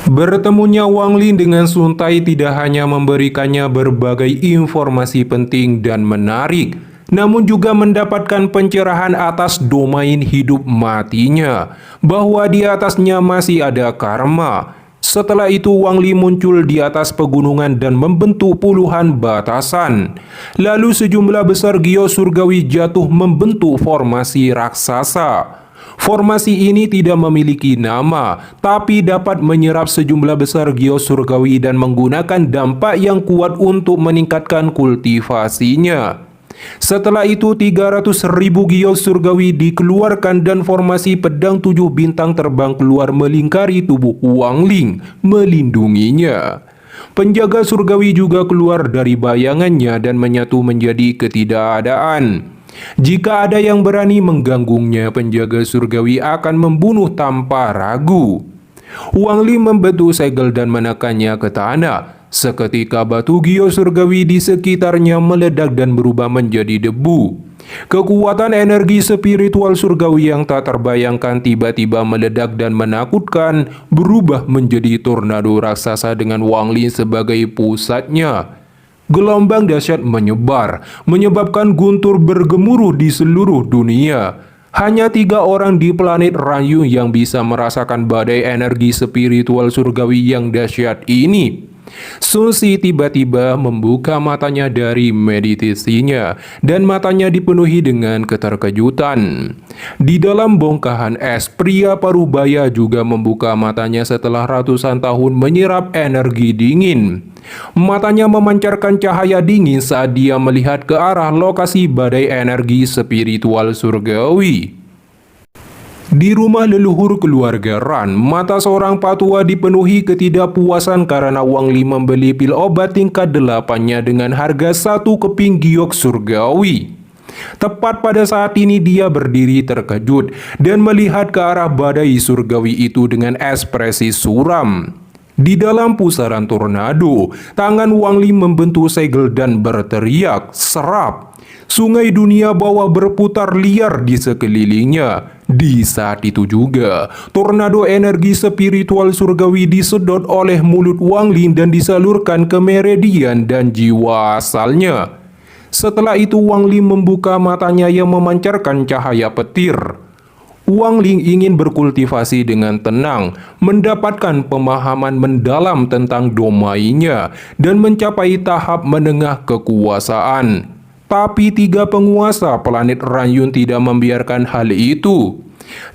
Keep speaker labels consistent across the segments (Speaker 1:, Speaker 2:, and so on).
Speaker 1: Bertemunya Wang Lin dengan Sun Tai tidak hanya memberikannya berbagai informasi penting dan menarik, namun juga mendapatkan pencerahan atas domain hidup matinya, bahwa di atasnya masih ada karma. Setelah itu Wang Li muncul di atas pegunungan dan membentuk puluhan batasan. Lalu sejumlah besar giok surgawi jatuh membentuk formasi raksasa. Formasi ini tidak memiliki nama, tapi dapat menyerap sejumlah besar giok surgawi dan menggunakan dampak yang kuat untuk meningkatkan kultivasinya. Setelah itu 300.000 giok surgawi dikeluarkan dan formasi pedang 7 bintang terbang keluar melingkari tubuh Wang Ling, melindunginya. Penjaga surgawi juga keluar dari bayangannya dan menyatu menjadi ketidakadaan. Jika ada yang berani mengganggunya, penjaga surgawi akan membunuh tanpa ragu. Wang Li membentuk segel dan menekannya ke tanah. Seketika batu giok surgawi di sekitarnya meledak dan berubah menjadi debu. Kekuatan energi spiritual surgawi yang tak terbayangkan tiba-tiba meledak dan menakutkan, berubah menjadi tornado raksasa dengan Wang Li sebagai pusatnya. Gelombang dahsyat menyebar, menyebabkan guntur bergemuruh di seluruh dunia. Hanya 3 orang di planet Ranyu yang bisa merasakan badai energi spiritual surgawi yang dahsyat ini. Sun Si tiba-tiba membuka matanya dari meditasinya dan matanya dipenuhi dengan keterkejutan. Di dalam bongkahan es, pria parubaya juga membuka matanya setelah ratusan tahun menyerap energi dingin. Matanya memancarkan cahaya dingin saat dia melihat ke arah lokasi badai energi spiritual surgawi. Di rumah leluhur keluarga Ran, mata seorang patua dipenuhi ketidakpuasan karena Wang Li membeli pil obat tingkat 8-nya dengan harga 1 keping giok surgawi. Tepat pada saat ini dia berdiri terkejut dan melihat ke arah badai surgawi itu dengan ekspresi suram. Di dalam pusaran tornado, tangan Wang Li membentuk segel dan berteriak, "Serap!" Sungai dunia bawah berputar liar di sekelilingnya. Di saat itu juga, tornado energi spiritual surgawi disedot oleh mulut Wang Li dan disalurkan ke meridian dan jiwa asalnya. Setelah itu Wang Li membuka matanya yang memancarkan cahaya petir. Wang Ling ingin berkultivasi dengan tenang, mendapatkan pemahaman mendalam tentang domainnya, dan mencapai tahap menengah kekuasaan. Tapi 3 penguasa planet Ranyun tidak membiarkan hal itu.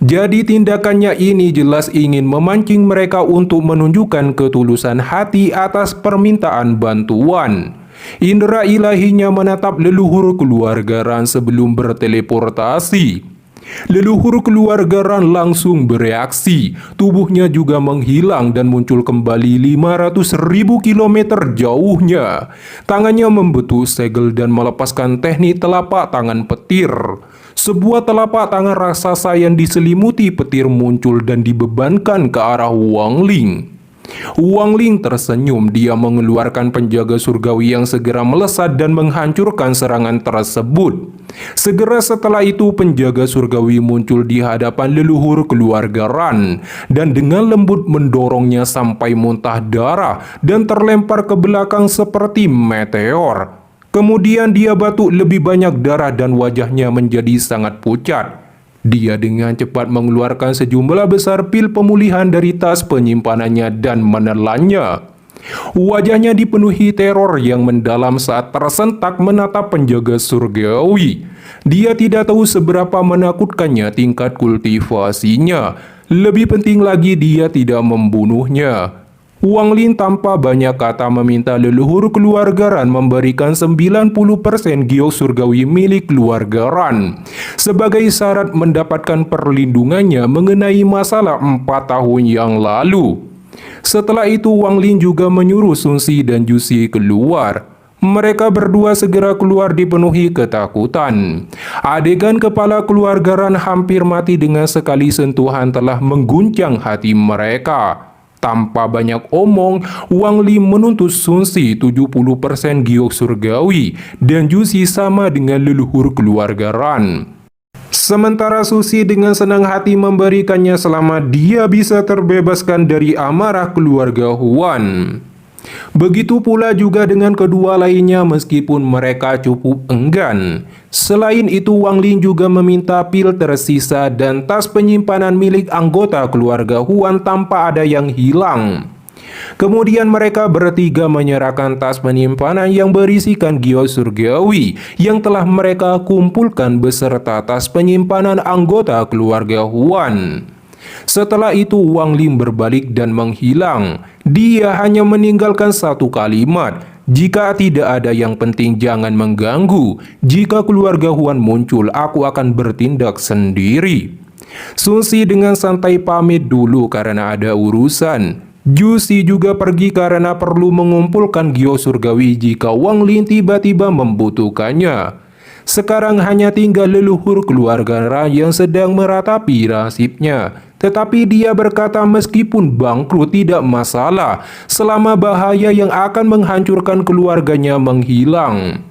Speaker 1: Jadi tindakannya ini jelas ingin memancing mereka untuk menunjukkan ketulusan hati atas permintaan bantuan. Indera ilahinya menatap leluhur keluarga Ran sebelum berteleportasi. Leluhur keluarga Ran langsung bereaksi, tubuhnya juga menghilang dan muncul kembali 500.000 kilometer jauhnya. Tangannya membentuk segel dan melepaskan teknik telapak tangan petir. Sebuah telapak tangan raksasa yang diselimuti petir muncul dan dibebankan ke arah Wang Ling. Wang Ling tersenyum, dia mengeluarkan penjaga surgawi yang segera melesat dan menghancurkan serangan tersebut. Segera setelah itu penjaga surgawi muncul di hadapan leluhur keluarga Ran dan dengan lembut mendorongnya sampai muntah darah dan terlempar ke belakang seperti meteor. Kemudian dia batuk lebih banyak darah dan wajahnya menjadi sangat pucat. Dia dengan cepat mengeluarkan sejumlah besar pil pemulihan dari tas penyimpanannya dan menelannya. Wajahnya dipenuhi teror yang mendalam saat tersentak menatap penjaga surgawi. Dia tidak tahu seberapa menakutkannya tingkat kultivasinya. Lebih penting lagi, dia tidak membunuhnya. Wang Lin tanpa banyak kata meminta leluhur keluarga Ran memberikan 90% giok surgawi milik keluarga Ran sebagai syarat mendapatkan perlindungannya mengenai masalah 4 tahun yang lalu. Setelah itu Wang Lin juga menyuruh Sun Si dan Ju Si keluar. Mereka berdua segera keluar dipenuhi ketakutan. Adegan kepala keluarga Ran hampir mati dengan sekali sentuhan telah mengguncang hati mereka. Tanpa banyak omong, Wang Li menuntut Sun Si 70% giok surgawi dan Ju Si sama dengan leluhur keluarga Ran. Sementara Susi dengan senang hati memberikannya selama dia bisa terbebaskan dari amarah keluarga Huan. Begitu pula juga dengan kedua lainnya meskipun mereka cukup enggan. Selain itu, Wang Ling juga meminta pil tersisa dan tas penyimpanan milik anggota keluarga Huan tanpa ada yang hilang. Kemudian mereka bertiga menyerahkan tas penyimpanan yang berisikan giok surgawi yang telah mereka kumpulkan beserta tas penyimpanan anggota keluarga Huan. Setelah itu Wang Ling berbalik dan menghilang. Dia hanya meninggalkan satu kalimat, "Jika tidak ada yang penting jangan mengganggu. Jika keluarga Huan muncul, aku akan bertindak sendiri." Susi dengan santai pamit dulu karena ada urusan. Jusi juga pergi karena perlu mengumpulkan giok surgawi jika Wang Ling tiba-tiba membutuhkannya. Sekarang hanya tinggal leluhur keluarga Ra yang sedang meratapi nasibnya. Tetapi dia berkata meskipun bangkrut tidak masalah selama bahaya yang akan menghancurkan keluarganya menghilang.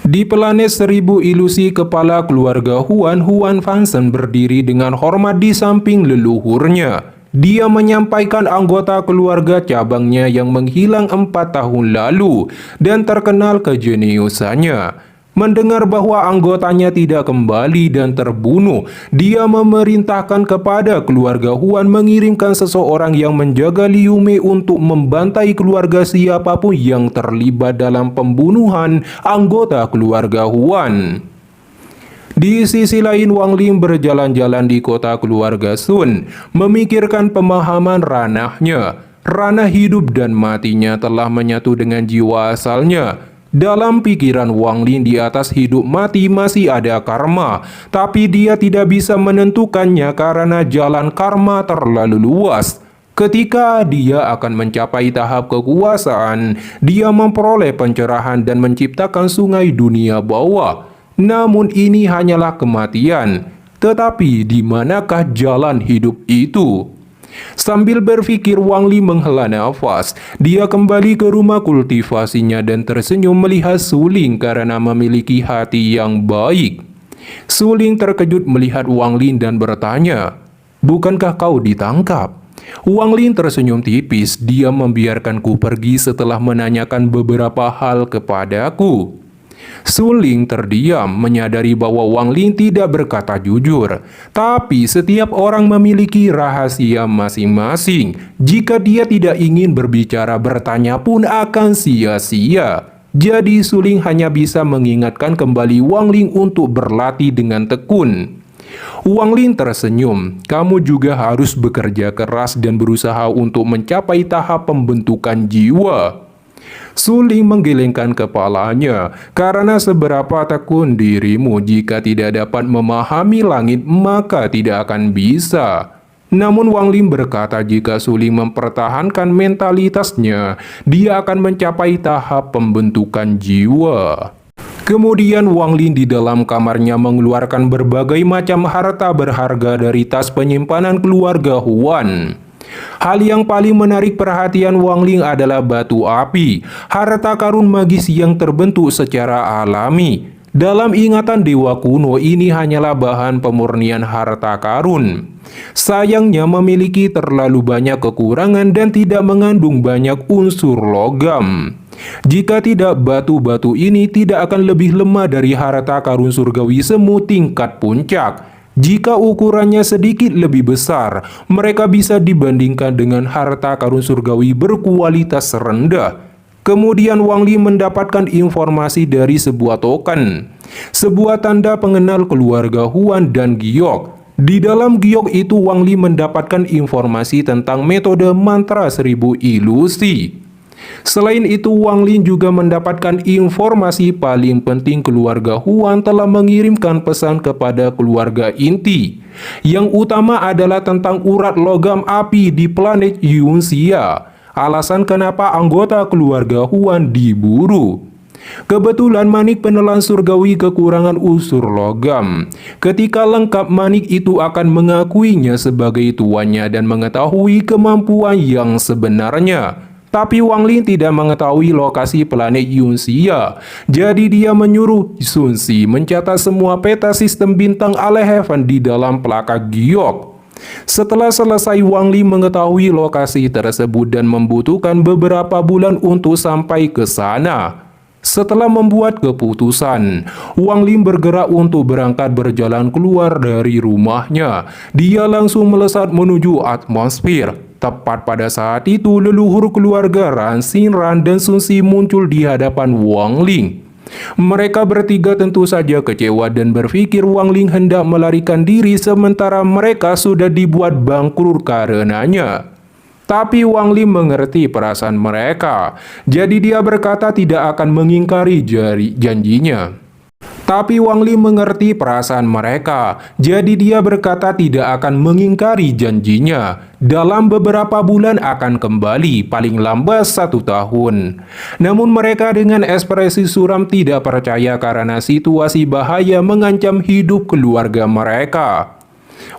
Speaker 1: Di planet 1000 ilusi, kepala keluarga Huan Fansen berdiri dengan hormat di samping leluhurnya. Dia menyampaikan anggota keluarga cabangnya yang menghilang 4 tahun lalu dan terkenal kejeniusannya. Mendengar bahwa anggotanya tidak kembali dan terbunuh, dia memerintahkan kepada keluarga Huan mengirimkan seseorang yang menjaga Liu Mei untuk membantai keluarga siapapun yang terlibat dalam pembunuhan anggota keluarga Huan. Di sisi lain, Wang Ling berjalan-jalan di kota keluarga Sun, memikirkan pemahaman ranahnya. Ranah hidup dan matinya telah menyatu dengan jiwa asalnya. Dalam pikiran Wang Ling, di atas hidup mati masih ada karma, tapi dia tidak bisa menentukannya karena jalan karma terlalu luas. Ketika dia akan mencapai tahap kekuasaan, dia memperoleh pencerahan dan menciptakan sungai dunia bawah. Namun ini hanyalah kematian. Tetapi di manakah jalan hidup itu? Sambil berpikir, Wang Ling menghela nafas. Dia kembali ke rumah kultivasinya dan tersenyum melihat Suling karena memiliki hati yang baik. Suling terkejut melihat Wang Ling dan bertanya, "Bukankah kau ditangkap?" Wang Ling tersenyum tipis. "Dia membiarkanku pergi setelah menanyakan beberapa hal kepadaku." Suling terdiam, menyadari bahwa Wang Ling tidak berkata jujur. Tapi setiap orang memiliki rahasia masing-masing. Jika dia tidak ingin berbicara, bertanya pun akan sia-sia. Jadi Suling hanya bisa mengingatkan kembali Wang Ling untuk berlatih dengan tekun. Wang Ling tersenyum. "Kamu juga harus bekerja keras dan berusaha untuk mencapai tahap pembentukan jiwa." Suling menggelengkan kepalanya. "Karena seberapa tekun dirimu, jika tidak dapat memahami langit maka tidak akan bisa." Namun Wang Ling berkata jika Suling mempertahankan mentalitasnya, dia akan mencapai tahap pembentukan jiwa. Kemudian Wang Ling di dalam kamarnya mengeluarkan berbagai macam harta berharga dari tas penyimpanan keluarga Huan. Hal yang paling menarik perhatian Wang Ling adalah batu api, harta karun magis yang terbentuk secara alami. Dalam ingatan dewa kuno, ini hanyalah bahan pemurnian harta karun. Sayangnya memiliki terlalu banyak kekurangan dan tidak mengandung banyak unsur logam. Jika tidak, batu-batu ini tidak akan lebih lemah dari harta karun surgawi semu tingkat puncak. Jika ukurannya sedikit lebih besar, mereka bisa dibandingkan dengan harta karun surgawi berkualitas rendah. Kemudian Wang Ling mendapatkan informasi dari sebuah token, sebuah tanda pengenal keluarga Huan dan giok. Di dalam giok itu Wang Ling mendapatkan informasi tentang metode mantra 1000 ilusi. Selain itu, Wang Ling juga mendapatkan informasi paling penting. Keluarga Huan telah mengirimkan pesan kepada keluarga inti. Yang utama adalah tentang urat logam api di planet Yunxia. Alasan kenapa anggota keluarga Huan diburu. Kebetulan manik penelan surgawi kekurangan unsur logam. Ketika lengkap, manik itu akan mengakuinya sebagai tuannya dan mengetahui kemampuan yang sebenarnya. Tapi Wang Ling tidak mengetahui lokasi planet Yunxia. Jadi dia menyuruh Sun Si mencatat semua peta sistem bintang Heaven di dalam pelakak giok. Setelah selesai, Wang Ling mengetahui lokasi tersebut dan membutuhkan beberapa bulan untuk sampai ke sana. Setelah membuat keputusan, Wang Ling bergerak untuk berangkat berjalan keluar dari rumahnya. Dia langsung melesat menuju atmosfer. Tepat pada saat itu, leluhur keluarga Ran Xinran dan Sun Si muncul di hadapan Wang Ling. Mereka bertiga tentu saja kecewa dan berpikir Wang Ling hendak melarikan diri sementara mereka sudah dibuat bangkrut karenanya. Tapi Wang Ling mengerti perasaan mereka, jadi dia berkata tidak akan mengingkari janjinya. Tapi Wang Ling mengerti perasaan mereka, jadi dia berkata tidak akan mengingkari janjinya. Dalam beberapa bulan akan kembali, paling lambat 1 tahun. Namun mereka dengan ekspresi suram tidak percaya karena situasi bahaya mengancam hidup keluarga mereka.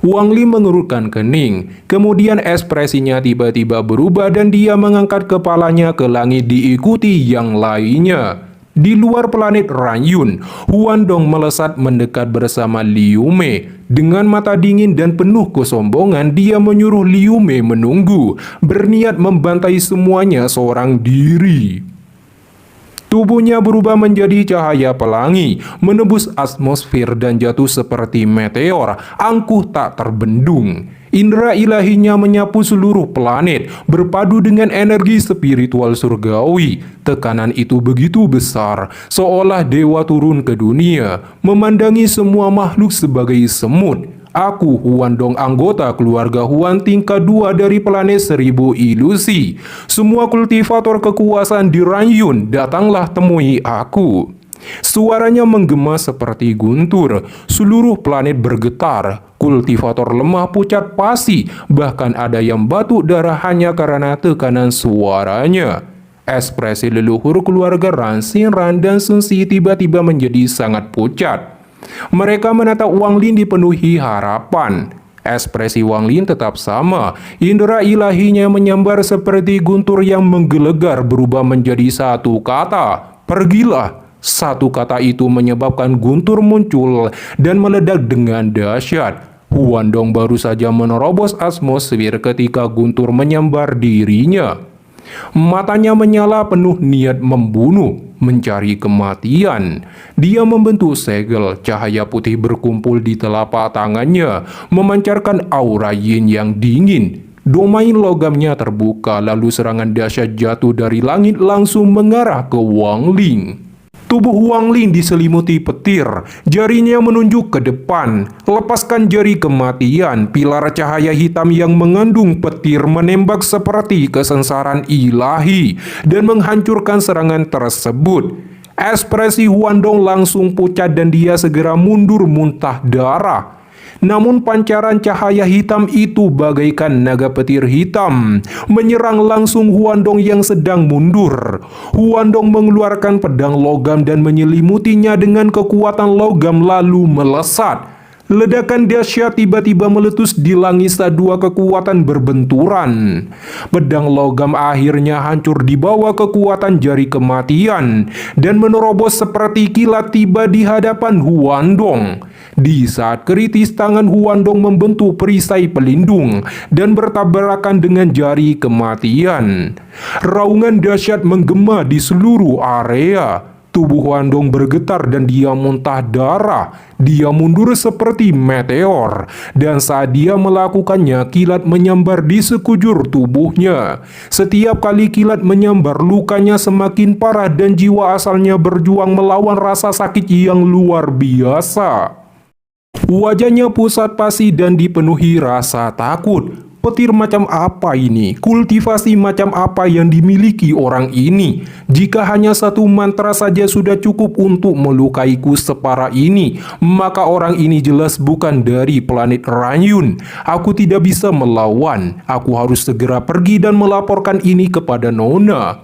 Speaker 1: Wang Ling mengerutkan kening, kemudian ekspresinya tiba-tiba berubah dan dia mengangkat kepalanya ke langit diikuti yang lainnya. Di luar planet Ranyun, Huan Dong melesat mendekat bersama Liu Mei. Dengan mata dingin dan penuh kesombongan, dia menyuruh Liu Mei menunggu, berniat membantai semuanya seorang diri. Tubuhnya berubah menjadi cahaya pelangi, menembus atmosfer dan jatuh seperti meteor, angkuh tak terbendung. Indra ilahinya menyapu seluruh planet, berpadu dengan energi spiritual surgawi. Tekanan itu begitu besar, seolah dewa turun ke dunia, memandangi semua makhluk sebagai semut. Aku, Huan Dong, anggota keluarga Huan tingkat 2 dari planet 1000 ilusi. Semua kultivator kekuasaan di Ranyun, datanglah temui aku. Suaranya menggema seperti guntur, seluruh planet bergetar. Kultivator lemah pucat pasi, bahkan ada yang batuk darah hanya karena tekanan suaranya. Ekspresi leluhur keluarga Ran Xinran dan Sun Si tiba-tiba menjadi sangat pucat. Mereka menatap Wang Ling dipenuhi harapan. Ekspresi Wang Ling tetap sama. Indra ilahinya menyambar seperti guntur yang menggelegar berubah menjadi satu kata. Pergilah. Satu kata itu menyebabkan guntur muncul dan meledak dengan dahsyat. Huan Dong baru saja menerobos atmosfer ketika guntur menyambar dirinya. Matanya menyala penuh niat membunuh, mencari kematian. Dia membentuk segel, cahaya putih berkumpul di telapak tangannya, memancarkan aura yin yang dingin. Domain logamnya terbuka, lalu serangan dahsyat jatuh dari langit langsung mengarah ke Wang Ling. Tubuh Wang Ling diselimuti petir, jarinya menunjuk ke depan. Lepaskan jari kematian, pilar cahaya hitam yang mengandung petir menembak seperti kesengsaraan ilahi dan menghancurkan serangan tersebut. Ekspresi Huan Dong langsung pucat dan dia segera mundur muntah darah. Namun pancaran cahaya hitam itu bagaikan naga petir hitam, menyerang langsung Huan Dong yang sedang mundur. Huan Dong mengeluarkan pedang logam dan menyelimutinya dengan kekuatan logam lalu melesat. Ledakan dahsyat tiba-tiba meletus di langit saat dua kekuatan berbenturan. Pedang logam akhirnya hancur di bawah kekuatan jari kematian dan menerobos seperti kilat tiba di hadapan Huan Dong. Di saat kritis, tangan Huan Dong membentuk perisai pelindung dan bertabrakan dengan jari kematian. Raungan dahsyat menggema di seluruh area. Tubuh Huan Dong bergetar dan dia muntah darah. Dia mundur seperti meteor. Dan saat dia melakukannya, kilat menyambar di sekujur tubuhnya. Setiap kali kilat menyambar, lukanya semakin parah dan jiwa asalnya berjuang melawan rasa sakit yang luar biasa. Wajahnya pusat pasi dan dipenuhi rasa takut. Petir macam apa ini? Kultivasi macam apa yang dimiliki orang ini? Jika hanya satu mantra saja sudah cukup untuk melukaiku separah ini, maka orang ini jelas bukan dari planet Ranyun. Aku tidak bisa melawan. Aku harus segera pergi dan melaporkan ini kepada Nona.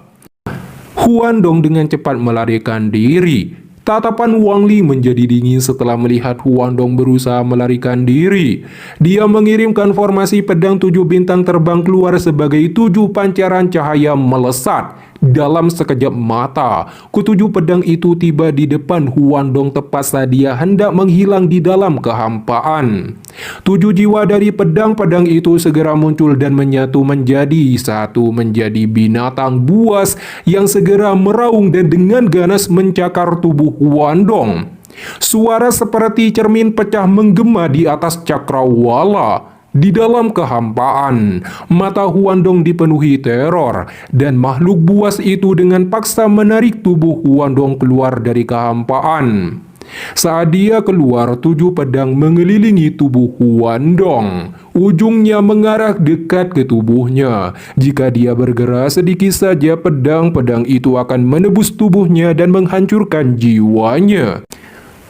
Speaker 1: Huan Dong dengan cepat melarikan diri. Tatapan Wang Ling menjadi dingin setelah melihat Huang Dong berusaha melarikan diri. Dia mengirimkan formasi pedang 7 bintang terbang keluar sebagai 7 pancaran cahaya melesat. Dalam sekejap mata, ketujuh pedang itu tiba di depan Huang Dong tepat saat dia hendak menghilang di dalam kehampaan. 7 jiwa dari pedang-pedang itu segera muncul dan menyatu menjadi satu, menjadi binatang buas yang segera meraung dan dengan ganas mencakar tubuh Huang Dong. Suara seperti cermin pecah menggema di atas cakrawala. Di dalam kehampaan, mata Huang Dong dipenuhi teror dan makhluk buas itu dengan paksa menarik tubuh Huang Dong keluar dari kehampaan. Saat dia keluar, 7 pedang mengelilingi tubuh Huang Dong. Ujungnya mengarah dekat ke tubuhnya. Jika dia bergerak sedikit saja, pedang-pedang itu akan menebus tubuhnya dan menghancurkan jiwanya.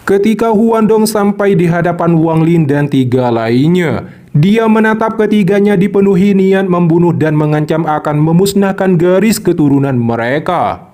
Speaker 1: Ketika Huang Dong sampai di hadapan Wang Ling dan 3 lainnya, dia menatap ketiganya dipenuhi niat membunuh dan mengancam akan memusnahkan garis keturunan mereka.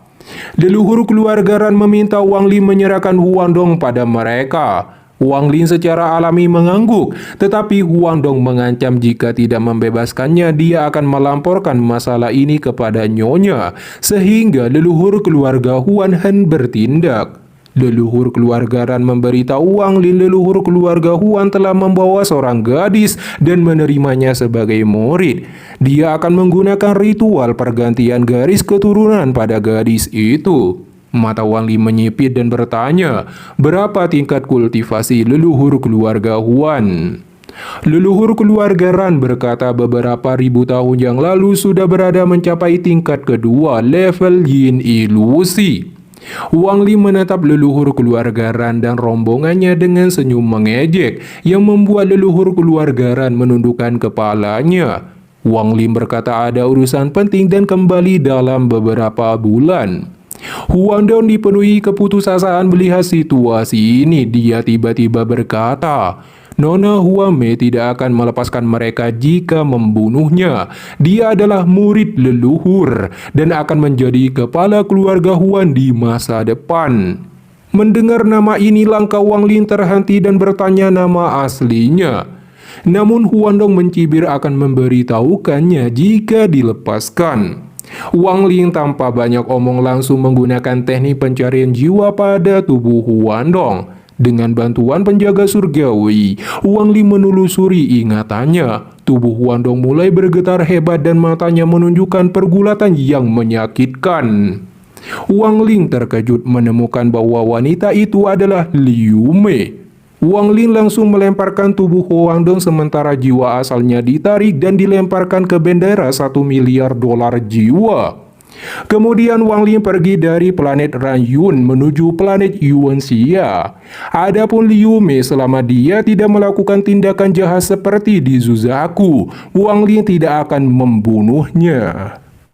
Speaker 1: Leluhur keluarga Ran meminta Wang Ling menyerahkan Huang Dong pada mereka. Wang Ling secara alami mengangguk, tetapi Huang Dong mengancam jika tidak membebaskannya, dia akan melamporkan masalah ini kepada nyonya, sehingga leluhur keluarga Huan Hen bertindak. Leluhur keluarga Ran memberitahu Wang Ling leluhur keluarga Huan telah membawa seorang gadis dan menerimanya sebagai murid. Dia akan menggunakan ritual pergantian garis keturunan pada gadis itu. Mata Wang Ling menyipit dan bertanya, berapa tingkat kultivasi leluhur keluarga Huan? Leluhur keluarga Ran berkata beberapa ribu tahun yang lalu sudah berada mencapai tingkat kedua level Yin Ilusi. Wang Ling menatap leluhur keluarga Ran dan rombongannya dengan senyum mengejek yang membuat leluhur keluarga Ran menundukkan kepalanya. Wang Ling berkata ada urusan penting dan kembali dalam beberapa bulan. Huang Dong dipenuhi keputusasaan melihat situasi ini. Dia tiba-tiba berkata, Nona Huame tidak akan melepaskan mereka jika membunuhnya. Dia adalah murid leluhur dan akan menjadi kepala keluarga Huan di masa depan. Mendengar nama ini, langkah Wang Ling terhenti dan bertanya nama aslinya. Namun Huang Dong mencibir akan memberitahukannya jika dilepaskan. Wang Ling tanpa banyak omong langsung menggunakan teknik pencarian jiwa pada tubuh Huang Dong. Dengan bantuan penjaga surgawi, Wang Ling menelusuri ingatannya. Tubuh Huang Dong mulai bergetar hebat dan matanya menunjukkan pergulatan yang menyakitkan. Wang Ling terkejut menemukan bahwa wanita itu adalah Liu Mei. Wang Ling langsung melemparkan tubuh Huang Dong sementara jiwa asalnya ditarik dan dilemparkan ke bendera $1 miliar jiwa. Kemudian Wang Ling pergi dari planet Ranyun menuju planet Yuanxia. Adapun Liu Mei, selama dia tidak melakukan tindakan jahat seperti di Zuzaku, Wang Ling tidak akan membunuhnya.